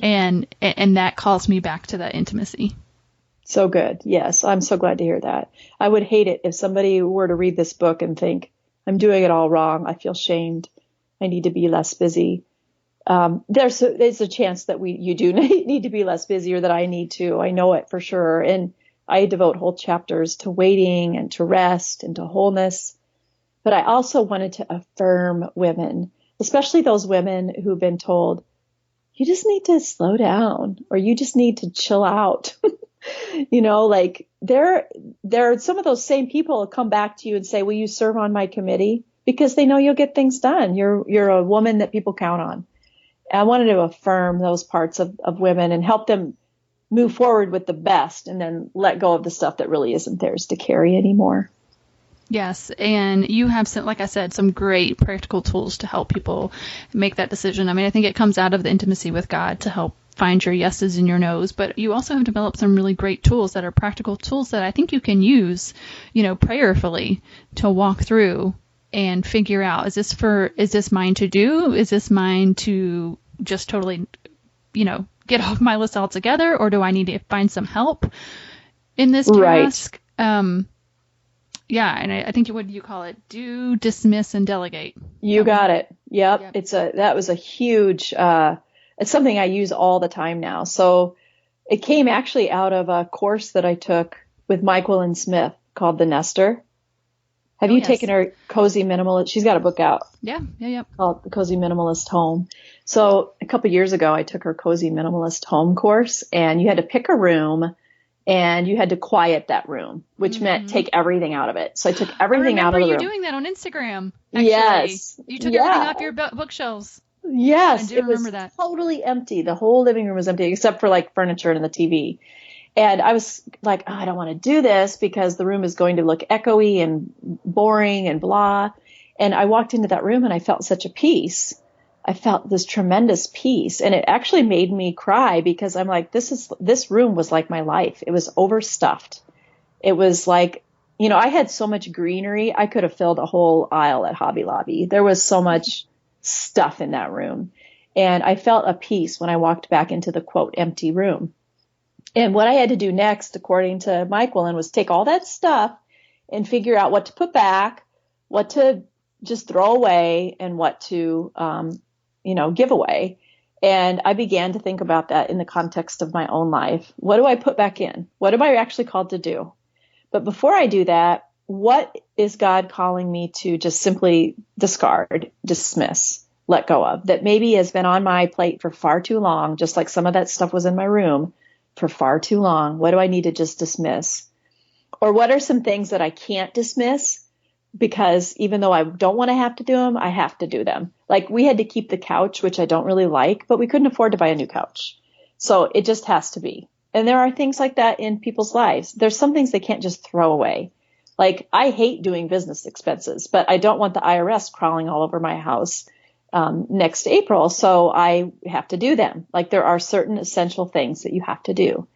Speaker 1: And that calls me back to that intimacy.
Speaker 2: So good. Yes. I'm so glad to hear that. I would hate it if somebody were to read this book and think, I'm doing it all wrong. I feel shamed. I need to be less busy. There's a chance that you do need to be less busy, or that I need to. I know it for sure. And I devote whole chapters to waiting and to rest and to wholeness. But I also wanted to affirm women, especially those women who've been told, you just need to slow down, or you just need to chill out. Like there are some of those same people who come back to you and say, will you serve on my committee? Because they know you'll get things done. You're a woman that people count on. I wanted to affirm those parts of women and help them move forward with the best, and then let go of the stuff that really isn't theirs to carry anymore.
Speaker 1: Yes. And you have some, like I said, some great practical tools to help people make that decision. I mean, I think it comes out of the intimacy with God to help find your yeses and your nos, but you also have developed some really great tools that are practical tools that I think you can use, prayerfully to walk through and figure out, is this mine to do? Is this mine to just totally, get off my list altogether? Or do I need to find some help in this task? Right. Yeah. And I think what do you call it? Do, dismiss, and delegate.
Speaker 2: You got it. Yep. That was a huge, it's something I use all the time now. So it came actually out of a course that I took with Michael Smith called The Nester. Have you taken her Cozy Minimalist? She's got a book out.
Speaker 1: Yeah.
Speaker 2: Called The Cozy Minimalist Home. So a couple years ago, I took her Cozy Minimalist Home course, and you had to pick a room and you had to quiet that room, which meant take everything out of it. So I took everything out of the room.
Speaker 1: I remember you doing that on Instagram. Actually.
Speaker 2: Yes.
Speaker 1: You took everything off your bookshelves.
Speaker 2: Yes.
Speaker 1: I do remember that.
Speaker 2: Totally empty. The whole living room was empty except for like furniture and the TV. And I was like, I don't want to do this because the room is going to look echoey and boring and blah. And I walked into that room and I felt such a peace. I felt this tremendous peace. And it actually made me cry because I'm like, this room was like my life. It was overstuffed. It was like, I had so much greenery. I could have filled a whole aisle at Hobby Lobby. There was so much stuff in that room. And I felt a peace when I walked back into the quote empty room. And what I had to do next, according to Michael, was take all that stuff and figure out what to put back, what to just throw away, and what to, give away. And I began to think about that in the context of my own life. What do I put back in? What am I actually called to do? But before I do that, what is God calling me to just simply discard, dismiss, let go of, that maybe has been on my plate for far too long, just like some of that stuff was in my room for far too long? What do I need to just dismiss? Or what are some things that I can't dismiss because even though I don't want to have to do them, I have to do them? Like we had to keep the couch, which I don't really like, but we couldn't afford to buy a new couch. So it just has to be. And there are things like that in people's lives. There's some things they can't just throw away. Like I hate doing business expenses, but I don't want the IRS crawling all over my house next April. So I have to do them. Like there are certain essential things that you have to do.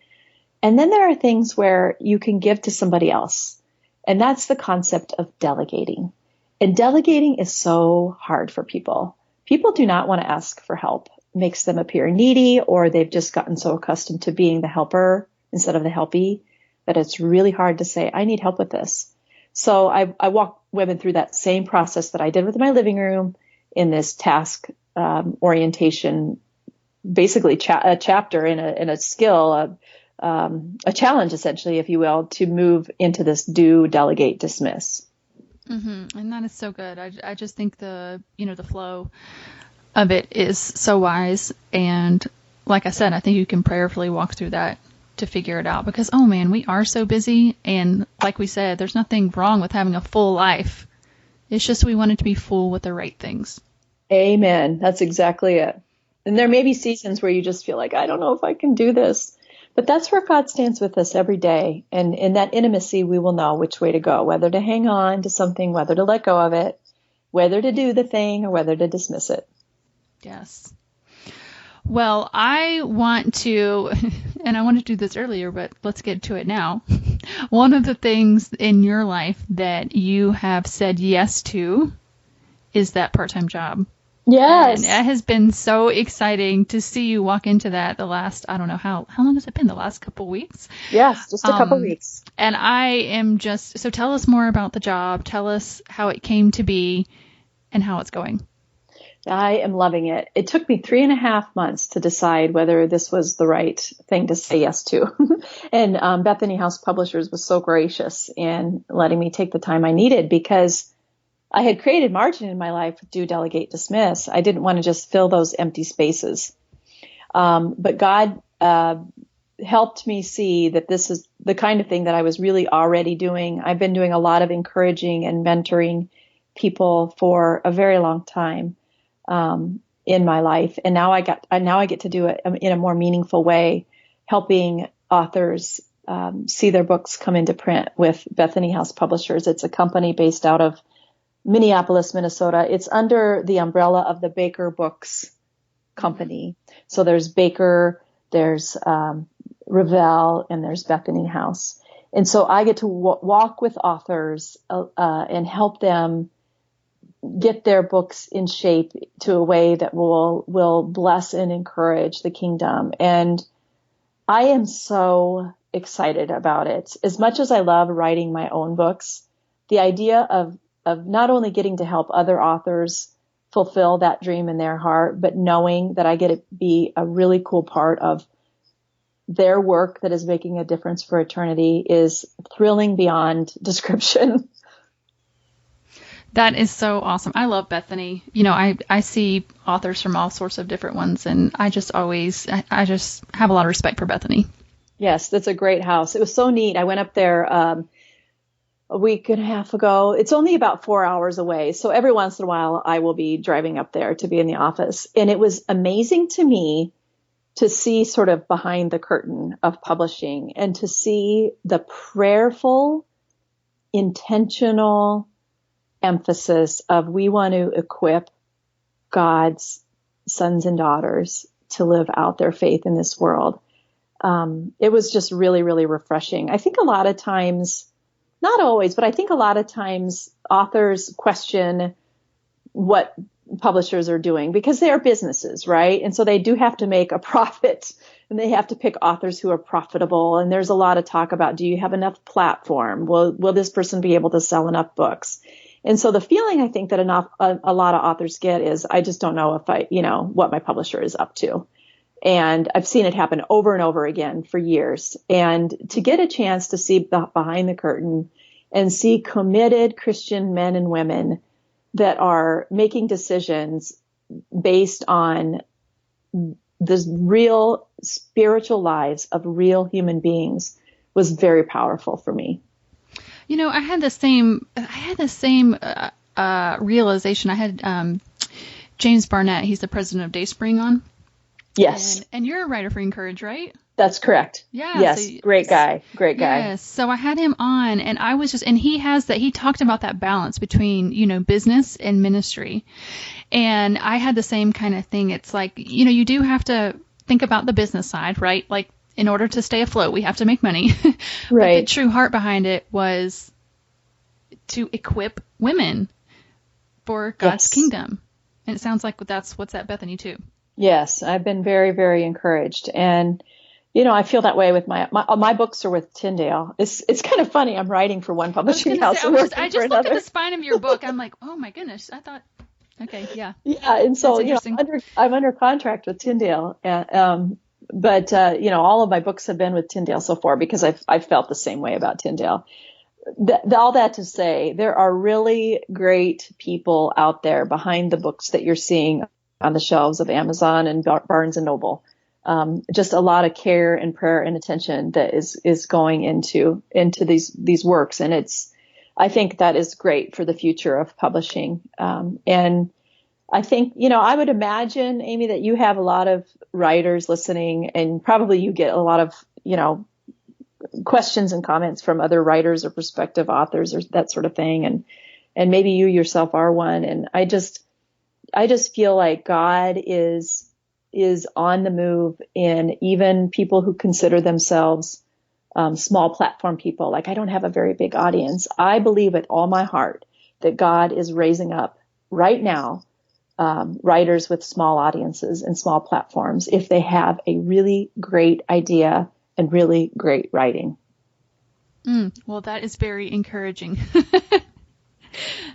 Speaker 2: And then there are things where you can give to somebody else. And that's the concept of delegating. And delegating is so hard for people. People do not want to ask for help. It makes them appear needy, or they've just gotten so accustomed to being the helper instead of the helpy that it's really hard to say, I need help with this. So I walk women through that same process that I did with my living room in this task orientation, basically a chapter in a skill, a challenge, essentially, if you will, to move into this do, delegate, dismiss.
Speaker 1: Mm-hmm. And that is so good. I just think the flow of it is so wise. And like I said, I think you can prayerfully walk through that to figure it out because, oh man, we are so busy. And like we said, there's nothing wrong with having a full life. It's just we want it to be full with the right things.
Speaker 2: Amen. That's exactly it. And there may be seasons where you just feel like, I don't know if I can do this. But that's where God stands with us every day. And in that intimacy, we will know which way to go, whether to hang on to something, whether to let go of it, whether to do the thing or whether to dismiss it.
Speaker 1: Yes. Well, I want to, and I wanted to do this earlier, but let's get to it now. One of the things in your life that you have said yes to is that part-time job.
Speaker 2: Yes.
Speaker 1: And it has been so exciting to see you walk into that the last, I don't know, how long has it been? The last couple weeks?
Speaker 2: Yes, just a couple weeks.
Speaker 1: And I am just, so tell us more about the job. Tell us how it came to be and how it's going.
Speaker 2: I am loving it. It took me 3.5 months to decide whether this was the right thing to say yes to. And Bethany House Publishers was so gracious in letting me take the time I needed because I had created margin in my life with do, delegate, dismiss. I didn't want to just fill those empty spaces. But God helped me see that this is the kind of thing that I was really already doing. I've been doing a lot of encouraging and mentoring people for a very long time in my life. And now I get to do it in a more meaningful way, helping authors see their books come into print with Bethany House Publishers. It's a company based out of Minneapolis, Minnesota. It's under the umbrella of the Baker Books Company. So there's Baker, there's Revell, and there's Bethany House. And so I get to walk with authors and help them get their books in shape to a way that will bless and encourage the kingdom. And I am so excited about it. As much as I love writing my own books, the idea of not only getting to help other authors fulfill that dream in their heart, but knowing that I get to be a really cool part of their work that is making a difference for eternity is thrilling beyond description.
Speaker 1: That is so awesome. I love Bethany. You know, I see authors from all sorts of different ones, and I just have a lot of respect for Bethany.
Speaker 2: Yes, that's a great house. It was so neat. I went up there a week and a half ago. It's only about 4 hours away. So every once in a while, I will be driving up there to be in the office. And it was amazing to me to see sort of behind the curtain of publishing and to see the prayerful, intentional emphasis of we want to equip God's sons and daughters to live out their faith in this world. It was just really, really refreshing. I think a lot of times, not always, but I think a lot of times authors question what publishers are doing because they are businesses, right? And so they do have to make a profit and they have to pick authors who are profitable. And there's a lot of talk about, do you have enough platform? Will this person be able to sell enough books? And so the feeling I think that a lot of authors get is, I just don't know what my publisher is up to. And I've seen it happen over and over again for years. And to get a chance to see behind the curtain and see committed Christian men and women that are making decisions based on the real spiritual lives of real human beings was very powerful for me.
Speaker 1: You know, I had the same realization. I had James Barnett, he's the president of Dayspring on.
Speaker 2: Yes.
Speaker 1: And you're a writer for Encourage, right?
Speaker 2: That's correct.
Speaker 1: Yeah.
Speaker 2: Yes. So, great guy.
Speaker 1: Yes. So I had him on and I was and he talked about that balance between, business and ministry. And I had the same kind of thing. It's like, you do have to think about the business side, right? Like in order to stay afloat, we have to make money.
Speaker 2: Right.
Speaker 1: But the true heart behind it was to equip women for God's kingdom. And it sounds like that's what's at Bethany too.
Speaker 2: Yes, I've been very, very encouraged. And, I feel that way with my books are with Tyndale. It's kind of funny. I'm writing for one publishing house.
Speaker 1: I just looked at the spine of your book. I'm like, oh my goodness. I thought, okay, yeah.
Speaker 2: Yeah. And so, I'm under contract with Tyndale. But all of my books have been with Tyndale so far because I've felt the same way about Tyndale. All that to say, there are really great people out there behind the books that you're seeing on the shelves of Amazon and Barnes and Noble. Just a lot of care and prayer and attention that is going into these works. And I think that is great for the future of publishing. And I think, I would imagine, Amy, that you have a lot of writers listening, and probably you get a lot of, questions and comments from other writers or prospective authors or that sort of thing. And maybe you yourself are one. And I just feel like God is on the move in even people who consider themselves small platform people. Like, I don't have a very big audience. I believe with all my heart that God is raising up right now writers with small audiences and small platforms if they have a really great idea and really great writing.
Speaker 1: Well, that is very encouraging.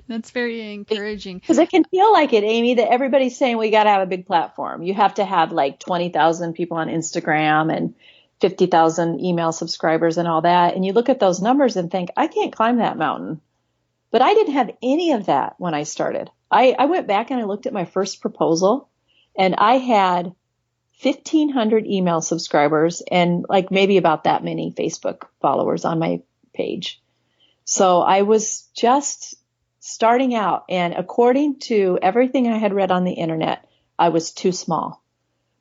Speaker 1: That's very encouraging.
Speaker 2: Because it can feel like it, Amy, that everybody's saying we got to have a big platform. You have to have like 20,000 people on Instagram and 50,000 email subscribers and all that. And you look at those numbers and think, I can't climb that mountain. But I didn't have any of that when I started. I went back and I looked at my first proposal, and I had 1,500 email subscribers and like maybe about that many Facebook followers on my page. So I was just starting out, and according to everything I had read on the internet, I was too small.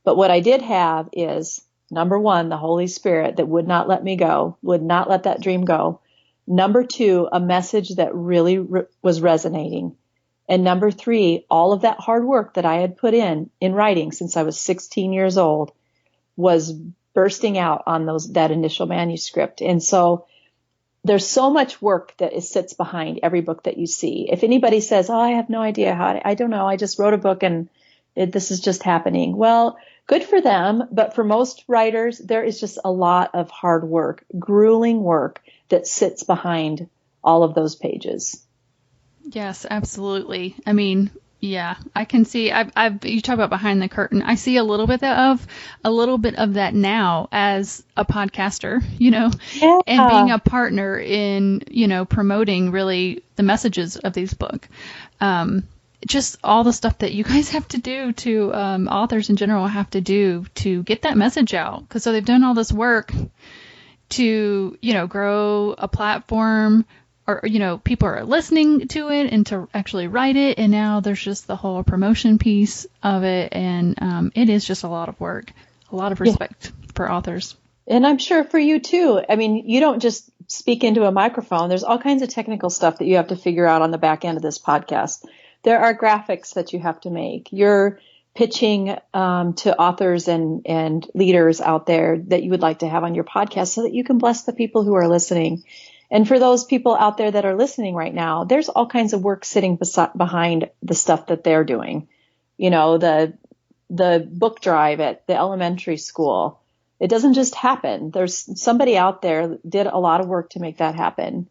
Speaker 2: But what I did have is, number one, the Holy Spirit that would not let me go, would not let that dream go. Number two, a message that really was resonating. And number three, all of that hard work that I had put in writing since I was 16 years old was bursting out on that initial manuscript. And so there's so much work that sits behind every book that you see. If anybody says, I have no idea I don't know, I just wrote a book and this is just happening. Well, good for them. But for most writers, there is just a lot of hard work, grueling work that sits behind all of those pages.
Speaker 1: Yes, absolutely. I mean, yeah, I can see, you talk about behind the curtain. I see a little bit of that now as a podcaster,
Speaker 2: Yeah.
Speaker 1: and being a partner in, promoting really the messages of these books. Just all the stuff that you guys have to do to, authors in general have to do to get that message out. Cause so they've done all this work to, grow a platform, or, people are listening to it and to actually write it. And now there's just the whole promotion piece of it. And it is just a lot of work, a lot of respect for authors.
Speaker 2: And I'm sure for you too. I mean, you don't just speak into a microphone. There's all kinds of technical stuff that you have to figure out on the back end of this podcast. There are graphics that you have to make. You're pitching to authors and leaders out there that you would like to have on your podcast so that you can bless the people who are listening. And for those people out there that are listening right now, there's all kinds of work sitting behind the stuff that they're doing. The book drive at the elementary school. It doesn't just happen. There's somebody out there did a lot of work to make that happen.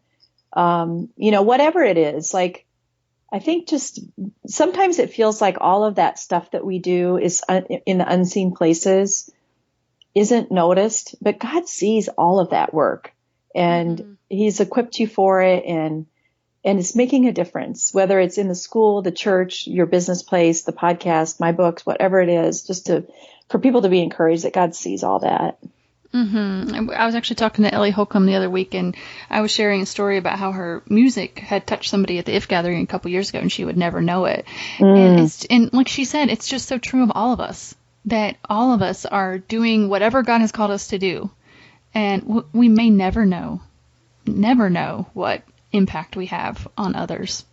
Speaker 2: Whatever it is, like, I think just sometimes it feels like all of that stuff that we do is in the unseen places isn't noticed, but God sees all of that work. And he's equipped you for it, and it's making a difference, whether it's in the school, the church, your business place, the podcast, my books, whatever it is, just for people to be encouraged that God sees all that.
Speaker 1: Mm-hmm. I was actually talking to Ellie Holcomb the other week, and I was sharing a story about how her music had touched somebody at the IF gathering a couple years ago, and she would never know it. And like she said, it's just so true of all of us, that all of us are doing whatever God has called us to do. And we may never know what impact we have on others.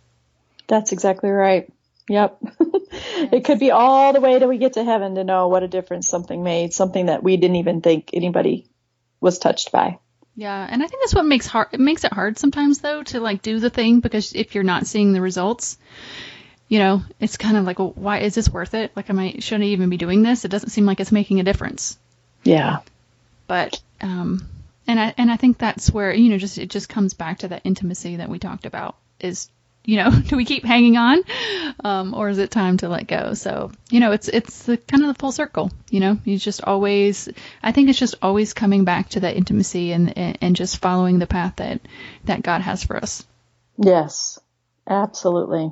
Speaker 2: That's exactly right. Yep. Yes. It could be all the way till we get to heaven to know what a difference something made, something that we didn't even think anybody was touched by.
Speaker 1: Yeah. And I think that's what makes it hard sometimes, though, to like do the thing, because if you're not seeing the results, it's kind of like, well, why is this worth it? Like, should I even be doing this? It doesn't seem like it's making a difference.
Speaker 2: Yeah.
Speaker 1: But, and I think that's where, it just comes back to that intimacy that we talked about is, do we keep hanging on? Or is it time to let go? So, it's the kind of the full circle, you just always, I think it's just always coming back to that intimacy and just following the path that God has for us.
Speaker 2: Yes, absolutely.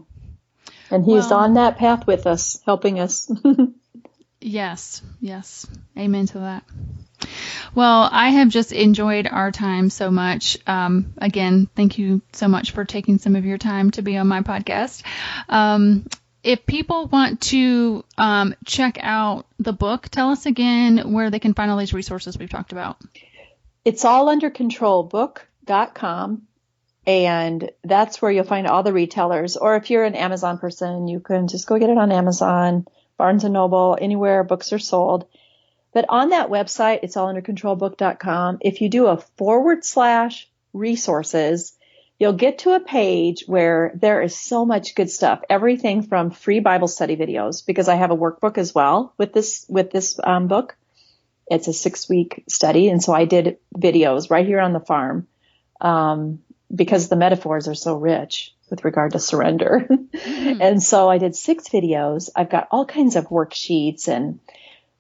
Speaker 2: And he's on that path with us, helping us.
Speaker 1: Yes. Amen to that. Well, I have just enjoyed our time so much. Again, thank you so much for taking some of your time to be on my podcast. If people want to check out the book, tell us again where they can find all these resources we've talked about.
Speaker 2: It's alundercontrolbook.com, and that's where you'll find all the retailers. Or if you're an Amazon person, you can just go get it on Amazon, Barnes & Noble, anywhere books are sold. But on that website, it's alundercontrolbook.com. If you do a /resources, you'll get to a page where there is so much good stuff. Everything from free Bible study videos, because I have a workbook as well with this book. It's a 6-week study. And so I did videos right here on the farm, because the metaphors are so rich with regard to surrender. Mm-hmm. And so I did 6 videos. I've got all kinds of worksheets and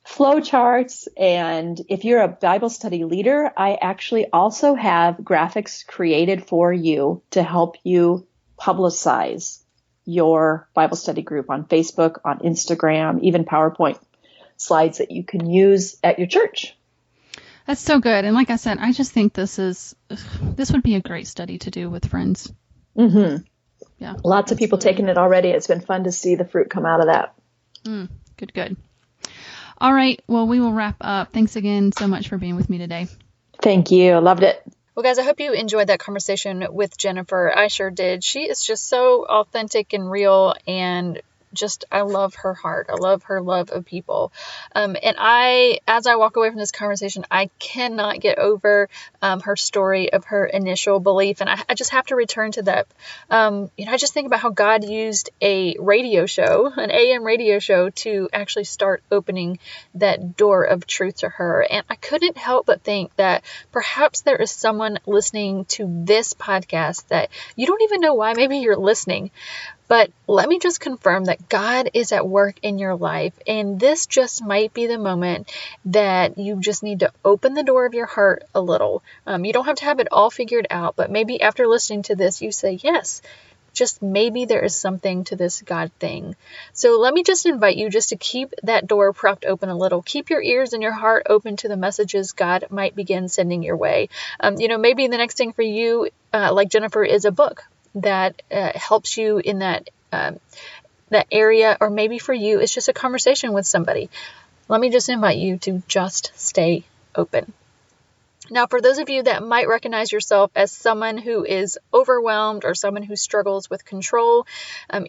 Speaker 2: flow charts. And if you're a Bible study leader, I actually also have graphics created for you to help you publicize your Bible study group on Facebook, on Instagram, even PowerPoint slides that you can use at your church.
Speaker 1: That's so good. And like I said, I just think this would be a great study to do with friends.
Speaker 2: Mm-hmm.
Speaker 1: Yeah.
Speaker 2: Lots of people taking it already. It's been fun to see the fruit come out of that.
Speaker 1: Good. All right. Well, we will wrap up. Thanks again so much for being with me today.
Speaker 2: Thank you. Loved it.
Speaker 1: Well, guys, I hope you enjoyed that conversation with Jennifer. I sure did. She is just so authentic and real, and just, I love her heart. I love her love of people. And as I walk away from this conversation, I cannot get over her story of her initial belief. And I just have to return to that. I just think about how God used a radio show, an AM radio show, to actually start opening that door of truth to her. And I couldn't help but think that perhaps there is someone listening to this podcast that you don't even know why. Maybe you're listening. But let me just confirm that God is at work in your life, and this just might be the moment that you just need to open the door of your heart a little. You don't have to have it all figured out, but maybe after listening to this, you say, yes, just maybe there is something to this God thing. So let me just invite you just to keep that door propped open a little. Keep your ears and your heart open to the messages God might begin sending your way. Maybe the next thing for you, like Jennifer, is a book that helps you in that area, or maybe for you, it's just a conversation with somebody. Let me just invite you to just stay open. Now, for those of you that might recognize yourself as someone who is overwhelmed or someone who struggles with control,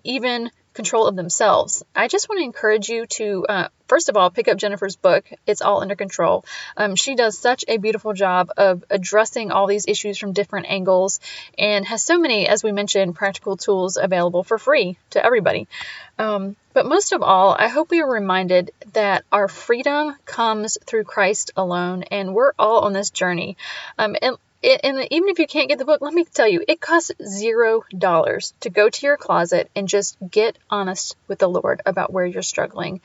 Speaker 1: even control of themselves, I just want to encourage you to, first of all, pick up Jennifer's book. It's All Under Control. She does such a beautiful job of addressing all these issues from different angles, and has so many, as we mentioned, practical tools available for free to everybody. But most of all, I hope we are reminded that our freedom comes through Christ alone, and we're all on this journey. And even if you can't get the book, let me tell you, it costs $0 to go to your closet and just get honest with the Lord about where you're struggling.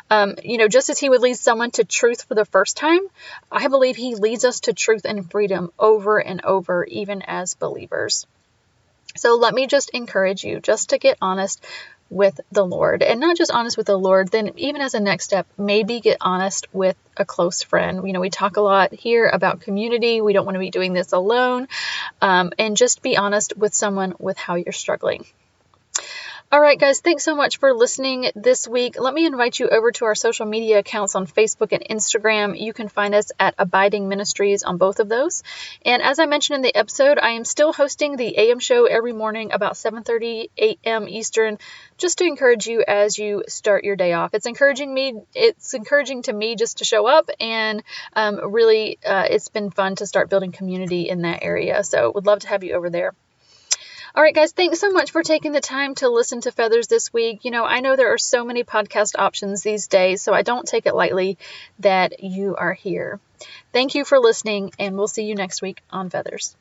Speaker 1: Just as He would lead someone to truth for the first time, I believe He leads us to truth and freedom over and over, even as believers. So let me just encourage you just to get honest with the Lord, and not just honest with the Lord, then even as a next step, maybe get honest with a close friend. We talk a lot here about community. We don't want to be doing this alone, and just be honest with someone with how you're struggling. All right, guys, thanks so much for listening this week. Let me invite you over to our social media accounts on Facebook and Instagram. You can find us at Abiding Ministries on both of those. And as I mentioned in the episode, I am still hosting the AM show every morning about 7:30 a.m. Eastern, just to encourage you as you start your day off. It's encouraging to me just to show up, and really it's been fun to start building community in that area. So would love to have you over there. All right, guys, thanks so much for taking the time to listen to Feathers this week. I know there are so many podcast options these days, so I don't take it lightly that you are here. Thank you for listening, and we'll see you next week on Feathers.